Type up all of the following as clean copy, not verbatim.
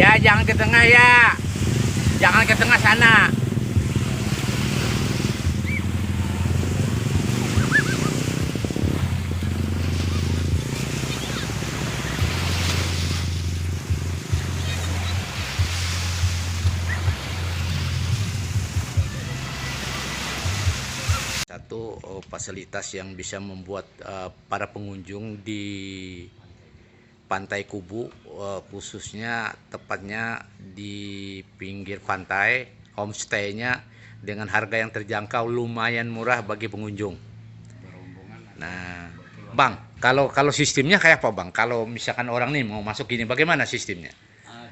Ya, jangan ke tengah ya. Jangan ke tengah sana. Satu fasilitas yang bisa membuat para pengunjung di Pantai Kubu, khususnya tepatnya di pinggir pantai, homestay-nya dengan harga yang terjangkau lumayan murah bagi pengunjung. Nah, Bang, kalau sistemnya kayak apa, Bang? Kalau misalkan orang nih mau masuk gini, bagaimana sistemnya?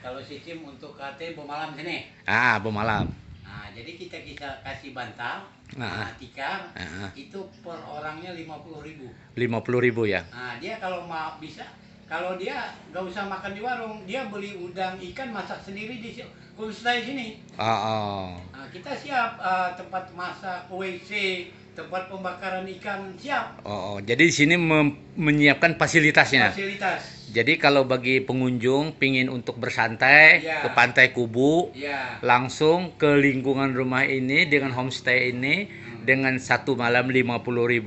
Kalau sistem untuk KT Pemalam sini. Pemalam. Nah, jadi kita kasih bantal, tikar, itu per orangnya 50.000. 50.000 ya? Nah, dia kalau mau bisa, kalau dia nggak usah makan di warung, dia beli udang ikan masak sendiri di homestay sini. Nah, kita siap tempat masak, WC, tempat pembakaran ikan siap. Jadi di sini menyiapkan fasilitasnya. Fasilitas. Jadi kalau bagi pengunjung pingin untuk bersantai ke Pantai Kubu, langsung ke lingkungan rumah ini dengan homestay ini dengan 1 malam Rp50.000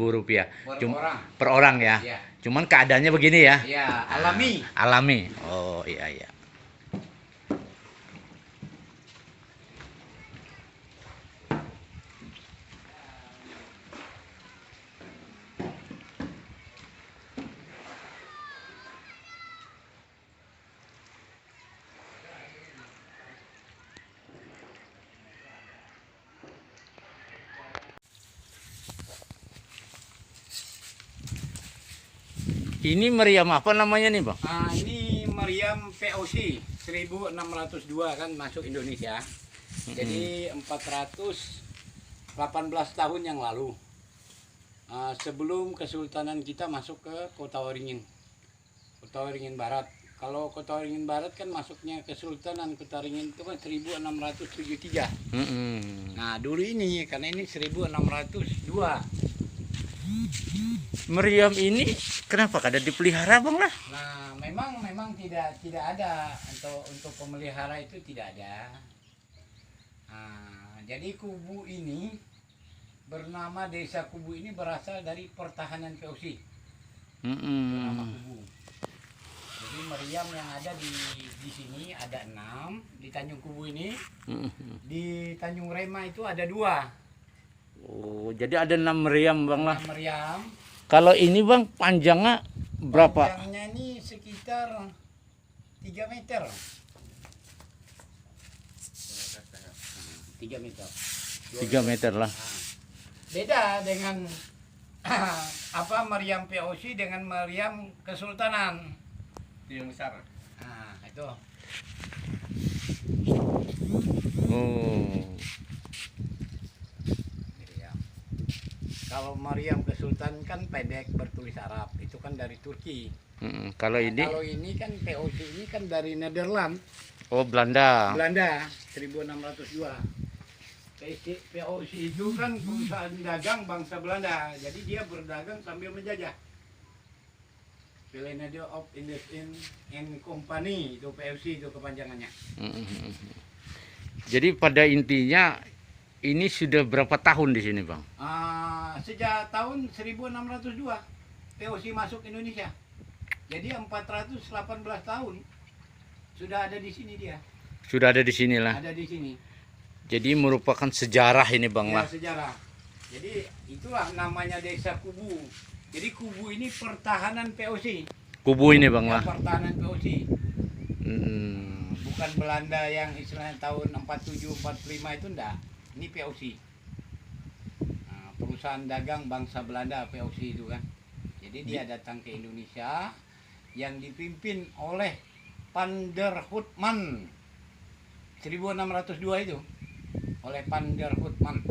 per orang ya. Cuman keadaannya begini ya. Alami. Alami. Oh iya iya. Ini meriam apa namanya nih, Bang? Ini meriam POC 1602 kan masuk Indonesia. Jadi 418 tahun yang lalu. Sebelum Kesultanan kita masuk ke Kota Waringin. Kota Waringin Barat. Kalau Kota Waringin Barat kan masuknya Kesultanan Kota Waringin itu kan 1673. Nah, dulu ini karena ini 1602. Meriam ini kenapa kada dipelihara, Bang lah? Nah, memang tidak ada untuk pemelihara itu tidak ada. Nah, jadi Kubu ini bernama Desa Kubu ini berasal dari pertahanan POC. Bernama Kubu. Jadi meriam yang ada di sini ada 6 di Tanjung Kubu ini. Di Tanjung Rema itu ada 2. Oh, jadi ada 6 meriam, Bang lah. 6 meriam. Kalau ini, Bang, panjangnya berapa? Panjangnya ini sekitar 3 meter. 3 meter. 3 meter lah. Beda dengan meriam POC dengan meriam Kesultanan. Itu yang besar. Nah, itu. Oh. Kalau meriam Kesultanan kan pendek bertulis Arab, itu kan dari Turki. Kalau ini? Kalau ini kan POC ini kan dari Nederland. Oh, Belanda. Belanda 1602. POC itu kan perusahaan dagang bangsa Belanda, jadi dia berdagang sambil menjajah. Verenigde of Indies and Company itu POC itu kepanjangannya. Jadi pada intinya ini sudah berapa tahun di sini, Bang? Sejak tahun 1602 POC masuk Indonesia. Jadi 418 tahun sudah ada di sini dia. Sudah ada di sini lah. Ada di sini. Jadi merupakan sejarah ini, Bang lah. Sejarah. Jadi itulah namanya Desa Kubu. Jadi Kubu ini pertahanan POC. Kubu ini, Bang lah. Pertahanan POC. Bukan Belanda yang istilahnya tahun 47 45 itu enggak. Ini POC. Perusahaan dagang bangsa Belanda POC itu kan. Jadi dia datang ke Indonesia yang dipimpin oleh Panderhoutman 1602 itu. Oleh Panderhoutman.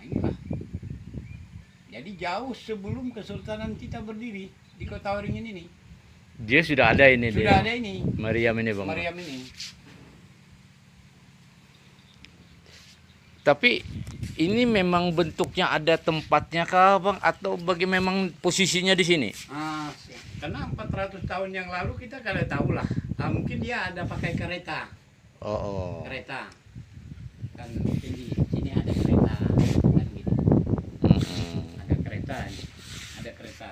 Inilah. Jadi jauh sebelum Kesultanan kita berdiri di Kota Waringin ini. Dia sudah ada ini. Sudah ada ini. Meriam ini, Bang. Meriam ini. Tapi ini memang bentuknya ada tempatnya kah Bang, atau memang posisinya di sini? Karena 400 tahun yang lalu kita kada tahu lah. Mungkin dia ada pakai kereta. Oh. Kereta. Kan tinggi. Sini ada kereta. Kan gitu. Ada kereta ini. Ada kereta.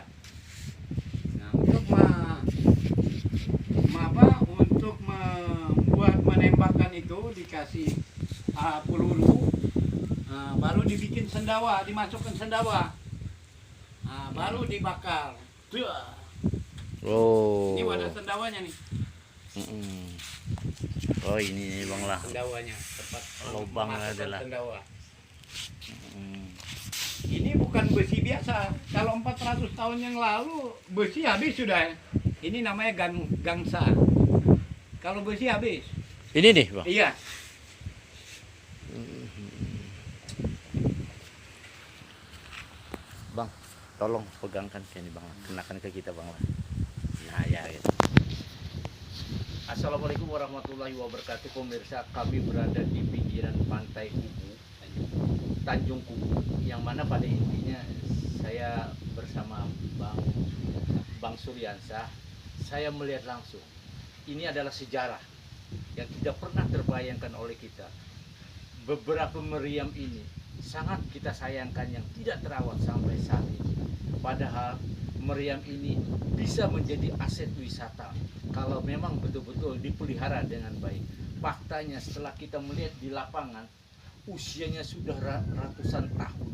Nah, untuk membuat menembakkan itu dikasih peluru. Baru dibikin sendawa, dimasukkan sendawa. Baru dibakar. Oh. Ini wadah sendawanya nih. Oh, ini Bang lah. Sendawanya tepat Lubangnya adalah. Sendawa. Ini bukan besi biasa. Kalau 400 tahun yang lalu besi habis sudah. Ini namanya gangsa. Kalau besi habis. Ini nih Bang. Iya. Bang, tolong pegangkan sini Bang, kenakan ke kita Bang lah. Nah ya gitu. Assalamualaikum warahmatullahi wabarakatuh pemirsa. Kami berada di pinggiran pantai Kubu, Tanjung Kubu, yang mana pada intinya saya bersama Bang Suryansah. Saya melihat langsung, ini adalah sejarah yang tidak pernah terbayangkan oleh kita. Beberapa meriam ini sangat kita sayangkan yang tidak terawat sampai saat ini. Padahal meriam ini bisa menjadi aset wisata kalau memang betul-betul dipelihara dengan baik. Faktanya setelah kita melihat di lapangan, usianya sudah ratusan tahun.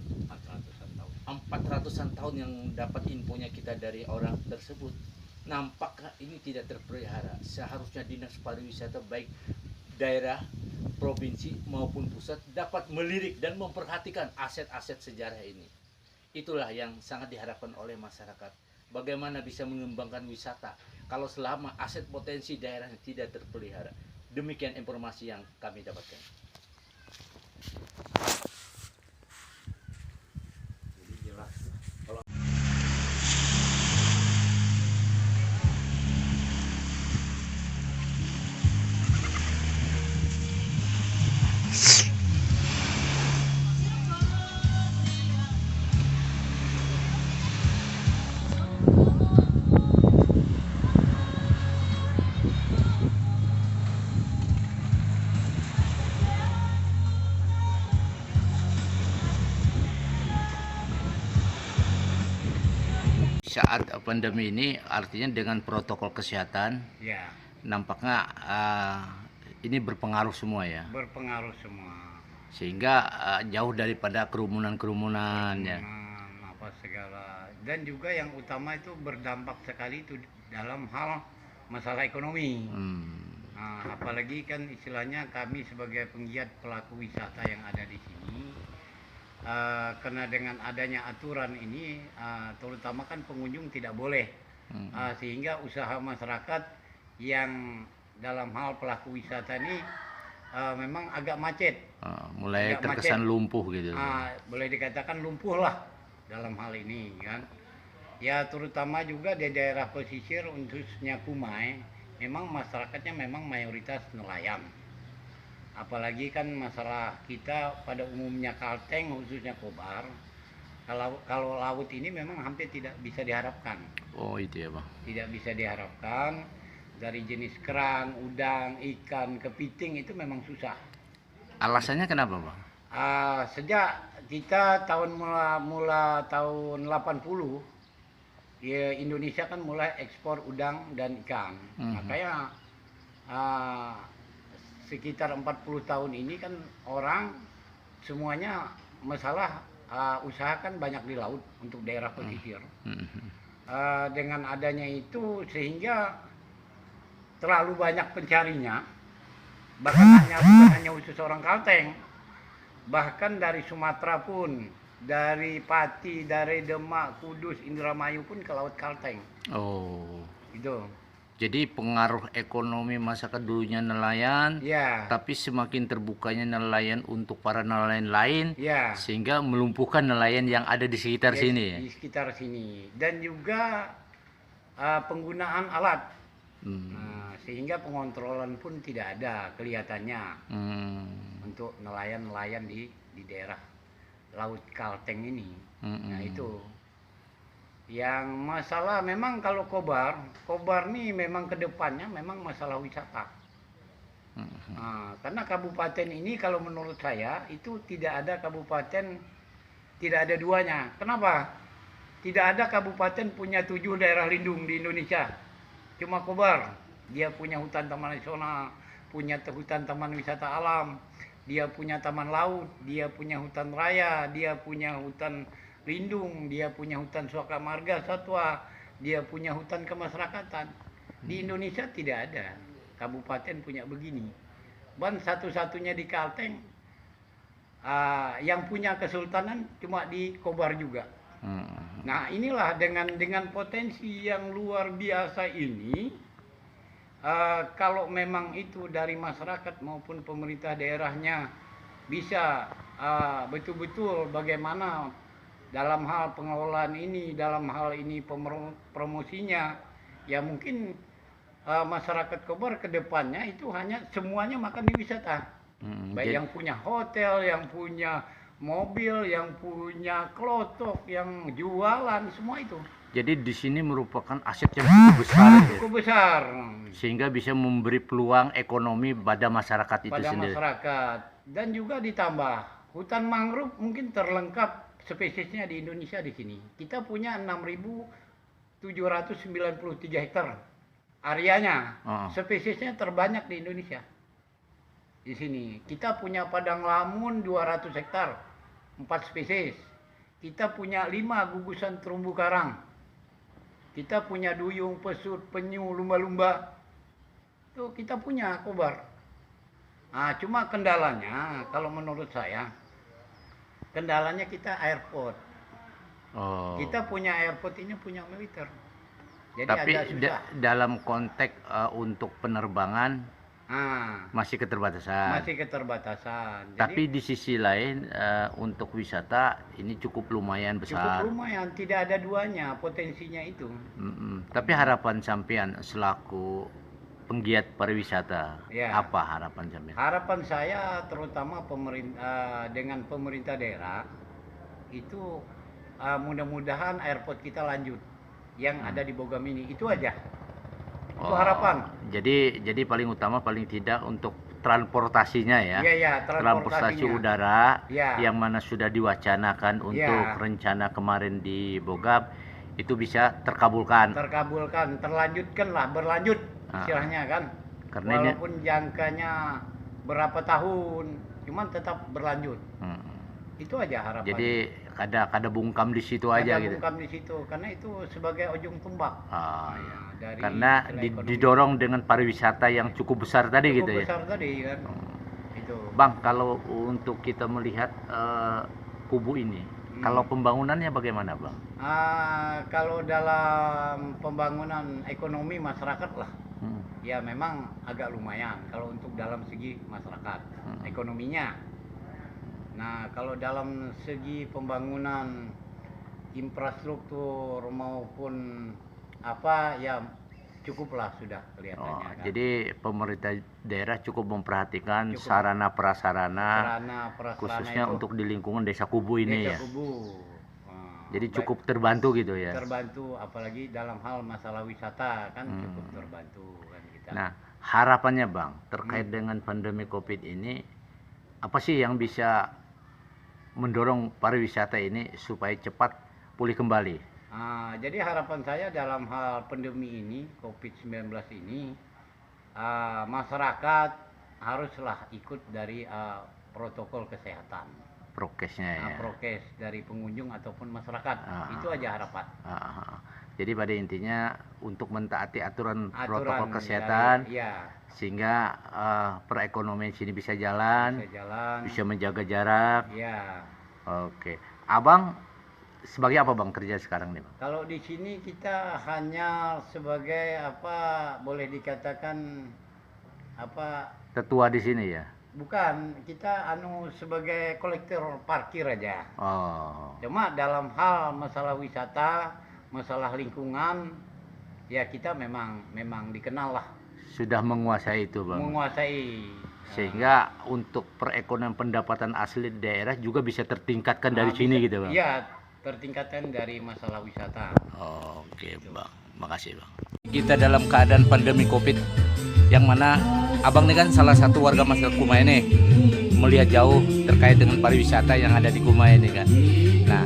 400-an tahun yang dapat infonya kita dari orang tersebut. Nampaknya ini tidak terpelihara. Seharusnya dinas pariwisata baik daerah, provinsi maupun pusat dapat melirik dan memperhatikan aset-aset sejarah ini. Itulah yang sangat diharapkan oleh masyarakat. Bagaimana bisa mengembangkan wisata kalau selama aset potensi daerahnya tidak terpelihara. Demikian informasi yang kami dapatkan. Jadi jelas. Saat pandemi ini artinya dengan protokol kesehatan Ya, nampaknya ini berpengaruh semua ya. berpengaruh semua. Sehingga jauh daripada kerumunan-kerumunan ya. Apa segala. Dan juga yang utama itu berdampak sekali itu dalam hal masalah ekonomi. Apalagi kan istilahnya kami sebagai penggiat pelaku wisata yang ada di sini, karena dengan adanya aturan ini, terutama kan pengunjung tidak boleh, sehingga usaha masyarakat yang dalam hal pelaku wisata ini memang agak macet. Mulai Agak terkesan macet. lumpuh gitu. Boleh dikatakan lumpuh lah dalam hal ini kan. Ya terutama juga di daerah pesisir khususnya Kumai, memang masyarakatnya memang mayoritas nelayan. Apalagi kan masalah kita pada umumnya Kalteng khususnya Kobar, kalau laut ini memang hampir tidak bisa diharapkan. Oh itu ya Bang. Tidak bisa diharapkan. Dari jenis kerang, udang, ikan, kepiting itu memang susah. Alasannya kenapa Bang? Sejak kita mula tahun 80, ya Indonesia kan mulai ekspor udang dan ikan. Makanya sekitar 40 tahun ini kan orang semuanya masalah usaha kan banyak di laut untuk daerah pesisir. Dengan adanya itu sehingga terlalu banyak pencarinya, bahkan bukan hanya khusus orang Kalteng, bahkan dari Sumatera pun, dari Pati, dari Demak, Kudus, Indramayu pun ke laut Kalteng. Oh. Gitu. Jadi pengaruh ekonomi masyarakat dulunya nelayan, Ya. tapi semakin terbukanya nelayan untuk para nelayan lain, Ya. sehingga melumpuhkan nelayan yang ada di sekitar sini ya. Di sekitar sini. Dan juga penggunaan alat. Sehingga pengontrolan pun tidak ada kelihatannya. untuk nelayan-nelayan di daerah Laut Kalteng ini. Nah itu yang masalah memang kalau Kobar nih memang kedepannya memang masalah wisata. Nah, karena kabupaten ini kalau menurut saya itu tidak ada kabupaten, tidak ada duanya. Kenapa? Tidak ada kabupaten punya 7 daerah lindung di Indonesia. Cuma Kobar. Dia punya hutan taman nasional, punya hutan taman wisata alam, dia punya taman laut, dia punya hutan raya, dia punya hutan lindung, dia punya hutan suaka marga satwa, dia punya hutan kemasyarakatan. Di Indonesia tidak ada kabupaten punya begini. Dan satu-satunya di Kalteng yang punya kesultanan cuma di Kobar juga. Nah inilah dengan potensi yang luar biasa ini. Kalau memang itu dari masyarakat maupun pemerintah daerahnya bisa betul-betul bagaimana dalam hal pengelolaan ini, dalam hal ini promosinya, ya mungkin masyarakat Kobar ke depannya itu hanya semuanya makan di wisata. Baik yang punya hotel, yang punya mobil, yang punya klotok, yang jualan, semua itu. Jadi di sini merupakan aset yang cukup besar, cukup besar, sehingga bisa memberi peluang ekonomi pada masyarakat itu pada sendiri. Masyarakat, dan juga ditambah hutan mangrove mungkin terlengkap spesiesnya di Indonesia di sini. Kita punya 6.793 hektar areanya, spesiesnya terbanyak di Indonesia. Di sini kita punya padang lamun 200 hektar, 4 spesies. Kita punya 5 gugusan terumbu karang. Kita punya duyung, pesut, penyu, lumba-lumba. Tuh kita punya Kobar. Nah, cuma kendalanya kalau menurut saya, kendalanya kita airport. Kita punya airport ini punya militer. Jadi tapi agak susah. Dalam konteks untuk penerbangan masih keterbatasan. Masih keterbatasan. Tapi di sisi lain untuk wisata ini cukup lumayan besar. Cukup lumayan, tidak ada duanya potensinya itu. Tapi harapan sampean selaku penggiat pariwisata, apa harapan sampean? Harapan saya terutama dengan pemerintah daerah itu mudah-mudahan airport kita lanjut yang ada di Bogamini, itu aja. Itu harapan. Jadi paling utama paling tidak untuk transportasinya ya. Iya, transportasi udara yang mana sudah diwacanakan untuk rencana kemarin di Bogab itu bisa terkabulkan. Terlanjutkan lah, berlanjut istilahnya kan. Karena walaupun jangkanya berapa tahun, cuman tetap berlanjut. Itu aja harapan. Jadi ada bungkam di situ aja gitu. Ada bungkam di situ karena itu sebagai ujung tombak. Karena didorong dengan pariwisata yang cukup besar tadi gitu ya. Cukup besar tadi kan. Itu. Bang, kalau untuk kita melihat kubu ini, kalau pembangunannya bagaimana, Bang? Kalau dalam pembangunan ekonomi masyarakat lah, ya memang agak lumayan kalau untuk dalam segi masyarakat ekonominya. Nah, kalau dalam segi pembangunan infrastruktur maupun apa ya cukuplah sudah kelihatannya. Kan? Jadi pemerintah daerah cukup memperhatikan sarana prasarana khususnya untuk di lingkungan Desa Kubu ini ya. Kubu. Jadi cukup terbantu gitu ya. Terbantu apalagi dalam hal masalah wisata kan cukup terbantu kan kita. Nah, harapannya Bang terkait dengan pandemi Covid ini apa sih yang bisa mendorong pariwisata ini supaya cepat pulih kembali? Jadi harapan saya dalam hal pandemi ini, COVID-19 ini, masyarakat haruslah ikut dari protokol kesehatan. Prokesnya ya. Prokes dari pengunjung ataupun masyarakat. Itu aja harapan. Jadi pada intinya untuk mentaati aturan protokol kesehatan, sehingga perekonomian sini bisa jalan, bisa menjaga jarak. Oke, Abang sebagai apa Bang kerja sekarang nih Bang? Kalau di sini kita hanya sebagai apa boleh dikatakan apa? Tetua di sini ya? Bukan, kita sebagai kolektor parkir aja. Cuma dalam hal masalah wisata, masalah lingkungan, ya kita memang dikenal lah. Sudah menguasai itu Bang? Menguasai. sehingga untuk perekonomian pendapatan asli daerah juga bisa tertingkatkan dari sini gitu Bang. Iya, tertingkatkan dari masalah wisata. Oke Bang, makasih Bang. Kita dalam keadaan pandemi Covid, yang mana Abang ini kan salah satu warga masyarakat Kumai ini, melihat jauh terkait dengan pariwisata yang ada di Kumai ini kan. Nah,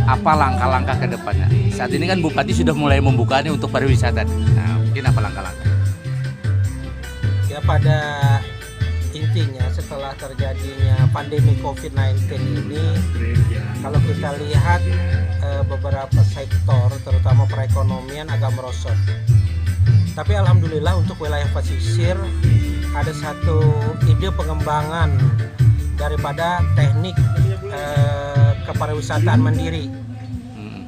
apa langkah-langkah ke depannya? Saat ini kan Bupati sudah mulai membuka nih untuk pariwisata. Nah, mungkin apa langkah-langkah? Ya, pada intinya setelah terjadinya pandemi COVID-19 ini, kalau kita lihat beberapa sektor terutama perekonomian agak merosot. Tapi alhamdulillah untuk wilayah pesisir ada satu ide pengembangan daripada teknik kepariwisataan mandiri.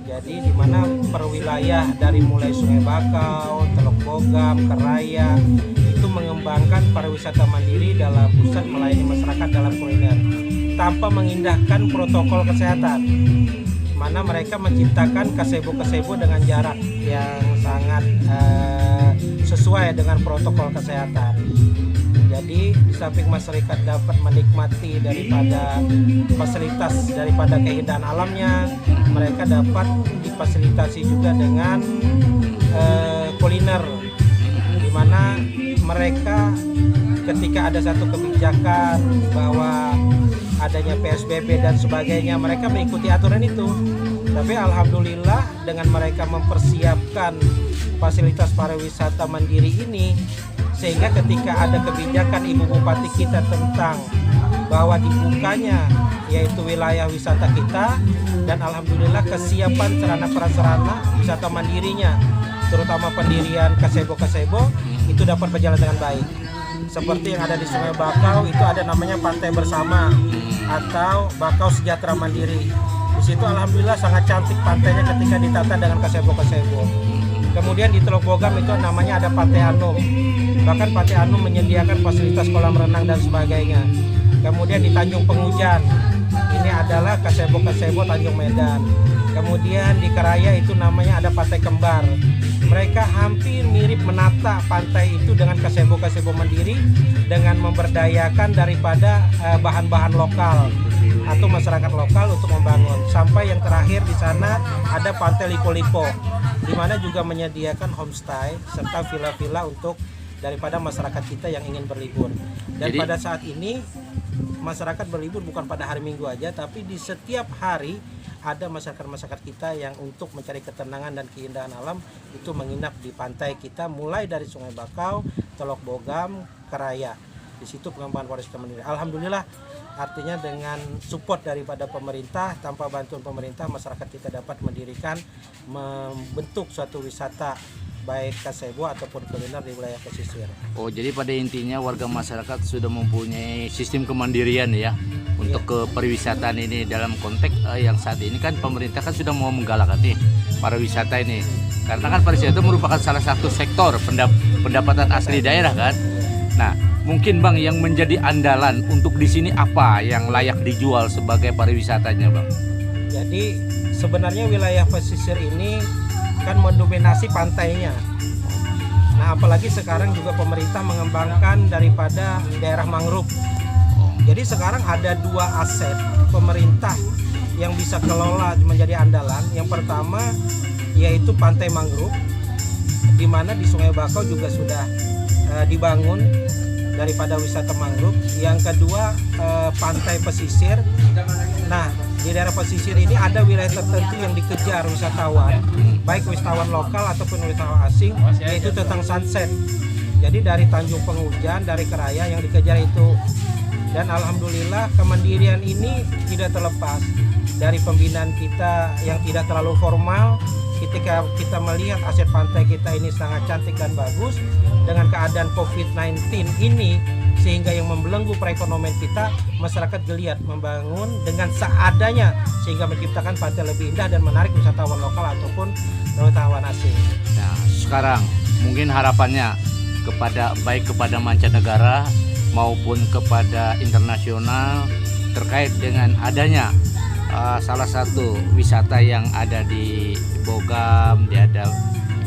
Jadi di mana per wilayah dari mulai Sungai Bakau, Teluk Bogam, Keraya itu mengembangkan pariwisata mandiri dalam pusat melayani masyarakat dalam kuliner tanpa mengindahkan protokol kesehatan. Mana mereka menciptakan gazebo-gazebo dengan jarak yang sangat sesuai dengan protokol kesehatan. Jadi di samping masyarakat dapat menikmati daripada fasilitas daripada keindahan alamnya, mereka dapat difasilitasi juga dengan kuliner, di mana mereka ketika ada satu kebijakan bahwa adanya PSBB dan sebagainya, mereka mengikuti aturan itu. Tapi alhamdulillah dengan mereka mempersiapkan fasilitas pariwisata mandiri ini, sehingga ketika ada kebijakan Ibu Bupati kita tentang bahwa dibukanya yaitu wilayah wisata kita, dan alhamdulillah kesiapan sarana prasarana wisata mandirinya terutama pendirian gazebo-gazebo itu dapat berjalan dengan baik. Seperti yang ada di Sungai Bakau itu ada namanya Pantai Bersama atau Bakau Sejahtera Mandiri. Di situ alhamdulillah sangat cantik pantainya ketika ditata dengan gazebo-gazebo. Kemudian di Teluk Bogam itu namanya ada Pantai Anum. Bahkan Pantai Anum menyediakan fasilitas kolam renang dan sebagainya. Kemudian di Tanjung Pengujan, ini adalah gazebo-gazebo Tanjung Medan. Kemudian di Keraya itu namanya ada Pantai Kembar. Mereka hampir mirip menata pantai itu dengan gazebo-gazebo mandiri dengan memberdayakan daripada bahan-bahan lokal atau masyarakat lokal untuk membangun. Sampai yang terakhir di sana ada Pantai Lipo-Lipo, di mana juga menyediakan homestay serta villa-villa untuk daripada masyarakat kita yang ingin berlibur. Dan jadi, pada saat ini masyarakat berlibur bukan pada hari Minggu aja, tapi di setiap hari ada masyarakat-masyarakat kita yang untuk mencari ketenangan dan keindahan alam itu menginap di pantai kita mulai dari Sungai Bakau, Teluk Bogam, Keraya. Di situ pengembangan pariwisata mandiri. Alhamdulillah, artinya dengan support daripada pemerintah, tanpa bantuan pemerintah, masyarakat kita dapat mendirikan, membentuk suatu wisata baik gazebo ataupun kuliner di wilayah pesisir. Oh, jadi pada intinya warga masyarakat sudah mempunyai sistem kemandirian ya untuk ke pariwisataan ini. Dalam konteks yang saat ini kan pemerintah kan sudah mau menggalakkan nih pariwisata ini, karena kan pariwisata itu merupakan salah satu sektor pendapatan asli daerah kan. Nah, mungkin Bang yang menjadi andalan untuk di sini apa yang layak dijual sebagai pariwisatanya Bang? Jadi sebenarnya wilayah pesisir ini kan mendominasi pantainya. Nah, apalagi sekarang juga pemerintah mengembangkan daripada daerah mangrove. Jadi sekarang ada dua aset pemerintah yang bisa kelola menjadi andalan. Yang pertama yaitu pantai mangrove, di mana di Sungai Bakau juga sudah dibangun daripada wisata mangrove. Yang kedua pantai pesisir. Nah, di daerah pesisir ini ada wilayah tertentu yang dikejar wisatawan, baik wisatawan lokal ataupun wisatawan asing, yaitu tentang sunset. Jadi dari Tanjung Pengujan, dari Keraya yang dikejar itu. Dan alhamdulillah kemandirian ini tidak terlepas dari pembinaan kita yang tidak terlalu formal. Ketika kita melihat aset pantai kita ini sangat cantik dan bagus, dengan keadaan COVID-19 ini sehingga yang membelenggu perekonomian kita, masyarakat geliat membangun dengan seadanya sehingga menciptakan pantai lebih indah dan menarik wisatawan lokal ataupun wisatawan asing. Nah, sekarang mungkin harapannya baik kepada mancanegara maupun kepada internasional terkait dengan adanya salah satu wisata yang ada di Bogam, di ada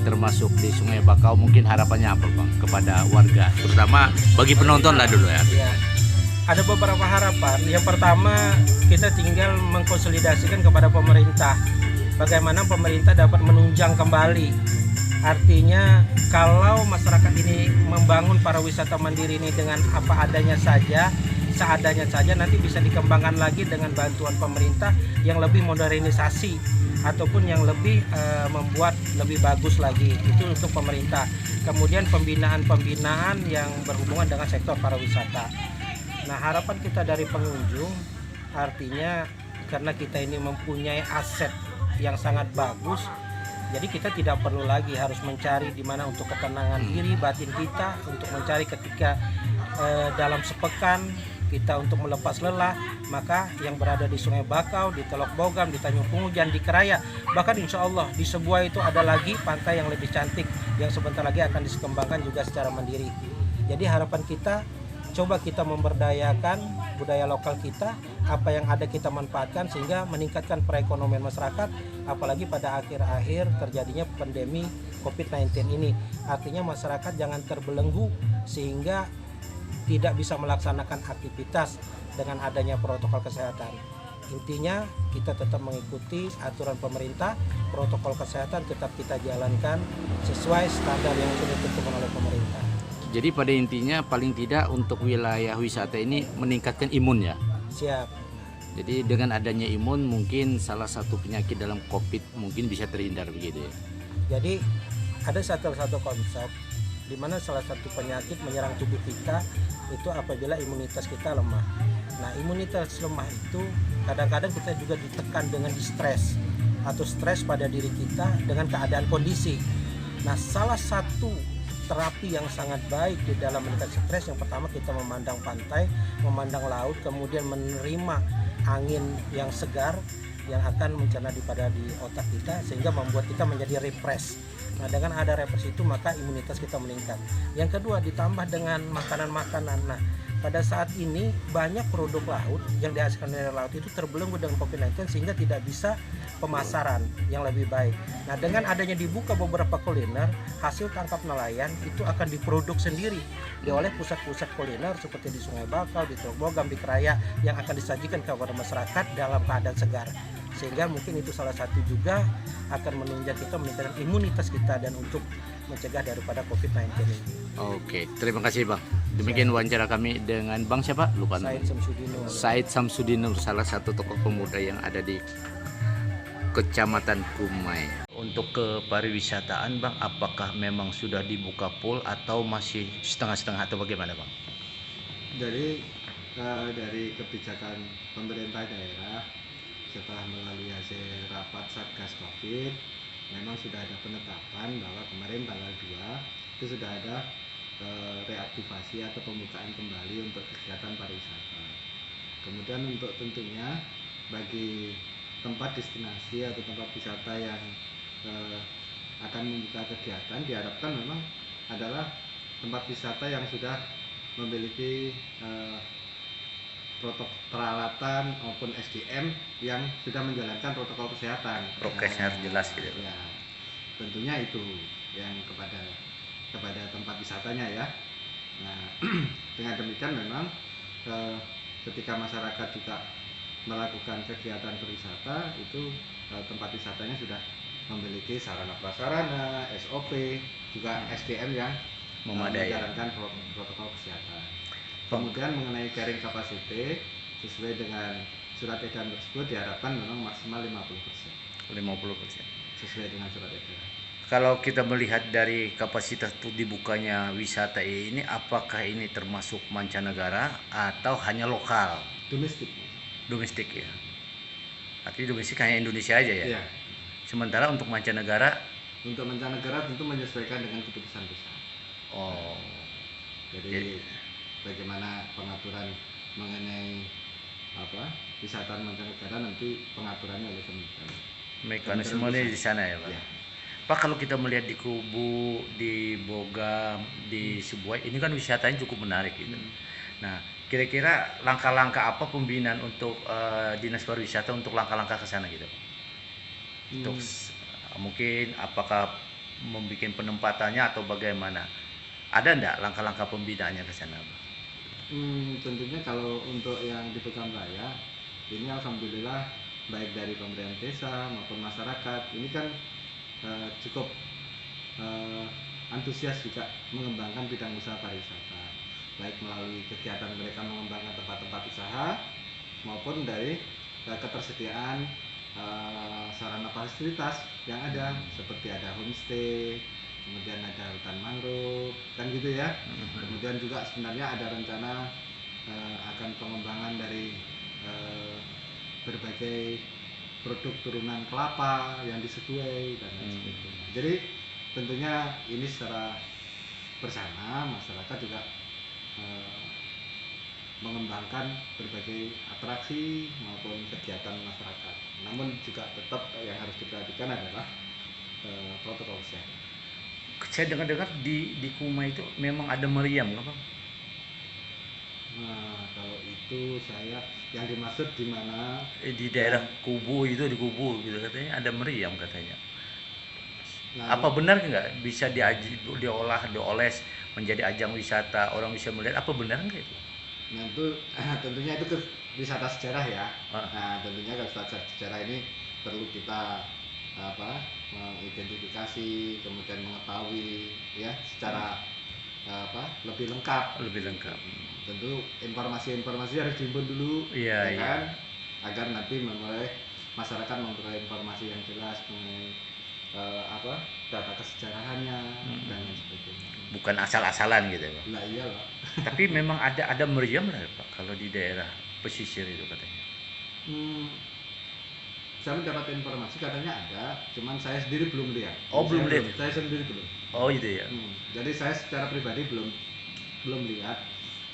termasuk di Sungai Bakau, mungkin harapannya apa Bang kepada warga, terutama bagi penonton lah dulu ya? Ya, ada beberapa harapan. Yang pertama, kita tinggal mengkonsolidasikan kepada pemerintah. Bagaimana pemerintah dapat menunjang kembali. Artinya kalau masyarakat ini membangun pariwisata mandiri ini dengan apa adanya saja, seadanya saja, nanti bisa dikembangkan lagi dengan bantuan pemerintah yang lebih modernisasi ataupun yang lebih membuat lebih bagus lagi. Itu untuk pemerintah. Kemudian pembinaan yang berhubungan dengan sektor pariwisata. Nah, harapan kita dari pengunjung, artinya karena kita ini mempunyai aset yang sangat bagus, jadi kita tidak perlu lagi harus mencari di mana untuk ketenangan diri batin kita, untuk mencari ketika dalam sepekan kita untuk melepas lelah, maka yang berada di Sungai Bakau, di Teluk Bogam, di Tanjung Pengujan, di Keraya, bahkan insya Allah di sebuah itu ada lagi pantai yang lebih cantik yang sebentar lagi akan dikembangkan juga secara mandiri. Jadi harapan kita, coba kita memberdayakan budaya lokal kita, apa yang ada kita manfaatkan sehingga meningkatkan perekonomian masyarakat, apalagi pada akhir-akhir terjadinya pandemi COVID-19 ini. Artinya masyarakat jangan terbelenggu sehingga tidak bisa melaksanakan aktivitas dengan adanya protokol kesehatan. Intinya kita tetap mengikuti aturan pemerintah, protokol kesehatan tetap kita jalankan sesuai standar yang sudah ditentukan oleh pemerintah. Jadi pada intinya paling tidak untuk wilayah wisata ini meningkatkan imun ya. Siap. Jadi dengan adanya imun mungkin salah satu penyakit dalam COVID mungkin bisa terhindar begitu ya. Jadi ada satu konsep di mana salah satu penyakit menyerang tubuh kita itu apabila imunitas kita lemah. Nah, imunitas lemah itu kadang-kadang kita juga ditekan dengan stres atau stres pada diri kita dengan keadaan kondisi. Nah, salah satu terapi yang sangat baik di dalam meningkatkan stres, yang pertama kita memandang pantai, memandang laut, kemudian menerima angin yang segar yang akan mencerna di otak kita sehingga membuat kita menjadi refresh. Nah, dengan ada refresh itu maka imunitas kita meningkat. Yang kedua, ditambah dengan makanan-makanan. Nah, pada saat ini banyak produk laut yang dihasilkan dari laut itu terbelenggu dengan COVID-19 sehingga tidak bisa pemasaran yang lebih baik. Nah, dengan adanya dibuka beberapa kuliner, hasil tangkap nelayan itu akan diproduk sendiri oleh pusat-pusat kuliner seperti di Sungai Bakau, di Teluk Bogam, di Keraya yang akan disajikan kepada masyarakat dalam keadaan segar. Sehingga mungkin itu salah satu juga akan menunjang kita meningkatkan imunitas kita dan untuk mencegah daripada COVID-19 ini. Oke, terima kasih Bang. Demikian wawancara kami dengan Bang siapa? Lupa namanya. Said Samsudinur, salah satu tokoh pemuda yang ada di Kecamatan Kumai. Untuk ke pariwisataan Bang, apakah memang sudah dibuka full atau masih setengah-setengah atau bagaimana Bang? Jadi dari kebijakan pemerintah daerah setelah melalui hasil rapat Satgas Covid, memang sudah ada penetapan bahwa kemarin tanggal 2 itu sudah ada reaktivasi atau pembukaan kembali untuk kegiatan pariwisata. Kemudian untuk tentunya bagi tempat destinasi atau tempat wisata yang akan membuka kegiatan, diharapkan memang adalah tempat wisata yang sudah memiliki protokol peralatan maupun SDM yang sudah menjalankan protokol kesehatan. Prokesnya harus jelas gitu. Ya, tentunya itu yang kepada tempat wisatanya ya. Nah, dengan demikian memang ketika masyarakat juga melakukan kegiatan berwisata itu tempat wisatanya sudah memiliki sarana prasarana, SOP, juga SDM yang Memadai. menjalankan protokol kesehatan. Kemudian mengenai carrying capacity sesuai dengan surat edaran tersebut diharapkan memang maksimal 50%. 50%. Sesuai dengan surat edaran. Kalau kita melihat dari kapasitas dibukanya wisata ini, apakah ini termasuk mancanegara atau hanya lokal? Domestik. Domestik ya. Artinya domestik hanya Indonesia aja ya. Ya. Sementara untuk mancanegara, Untuk mancanegara tentu menyesuaikan dengan keputusan pusat. oh, Jadi bagaimana pengaturan mengenai wisata mancanegara nanti pengaturannya oleh Kementerian. mekanismenya di sana ya Pak. Ya. Pak, kalau kita melihat di Kubu, di Bogam, di Sibuai, ini kan wisatanya cukup menarik gitu. Nah, kira-kira langkah-langkah apa pembinaan untuk dinas pariwisata untuk langkah-langkah ke sana gitu? Untuk mungkin apakah membuat penempatannya atau bagaimana? Ada enggak langkah-langkah pembinaannya ke sana, Pak? Tentunya kalau untuk yang di Tukang Raya ini alhamdulillah baik dari pemerintah desa maupun masyarakat ini kan cukup antusias juga mengembangkan bidang usaha pariwisata, baik melalui kegiatan mereka mengembangkan tempat-tempat usaha maupun dari ketersediaan sarana fasilitas yang ada, seperti ada homestay, kemudian ada hutan mangrove kan gitu ya. Kemudian juga sebenarnya ada rencana akan pengembangan dari berbagai produk turunan kelapa yang disesuai dan lain sebagainya. Jadi tentunya ini secara bersama masyarakat juga mengembangkan berbagai atraksi maupun kegiatan masyarakat. Namun juga tetap yang harus diperhatikan adalah protokol kesehatan. Saya dengar-dengar di Kuma itu memang ada meriam, nggak, Bang? Nah, kalau itu saya yang dimaksud di mana? Di daerah Kubu itu, di Kubu gitu katanya ada meriam katanya. Nah, Apa benar nggak bisa diolah, dioles menjadi ajang wisata, orang bisa melihat? Apa benar nggak itu? nah itu tentunya itu ke wisata sejarah ya. Ah. Nah, tentunya ke wisata sejarah ini perlu kita mengidentifikasi, kemudian mengetahui ya secara lebih lengkap. Lebih lengkap. Tentu informasi-informasi harus dihimpun dulu, Iya, ya iya. kan, agar nanti masyarakat memperoleh informasi yang jelas mengenai data kesejarahannya dan lain sebagainya. Bukan asal-asalan gitu, Bang. Lah iyalah. Tapi memang ada meriam lah, Pak, kalau di daerah pesisir itu katanya. Saya mendapat informasi katanya ada, cuman saya sendiri belum lihat. Oh, belum lihat. Saya sendiri belum. Oh, itu ya. Jadi saya secara pribadi belum lihat.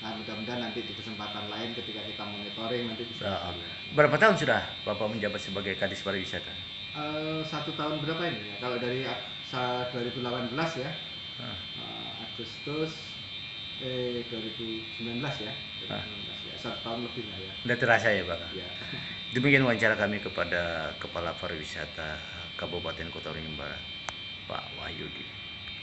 Nah, mudah-mudahan nanti di kesempatan lain ketika kita monitoring nanti bisa. Berapa tahun sudah Bapak menjabat sebagai Kadis Pariwisata? 1 tahun berapa ini ya? Kalau dari 2018 ya, Agustus 2019 ya, 2019 ya, 1 tahun lebih lah ya. Udah terasa ya, Pak? Ya. Demikian wawancara kami kepada Kepala Pariwisata Kabupaten Kota Waringin Barat, Pak Wahyudi.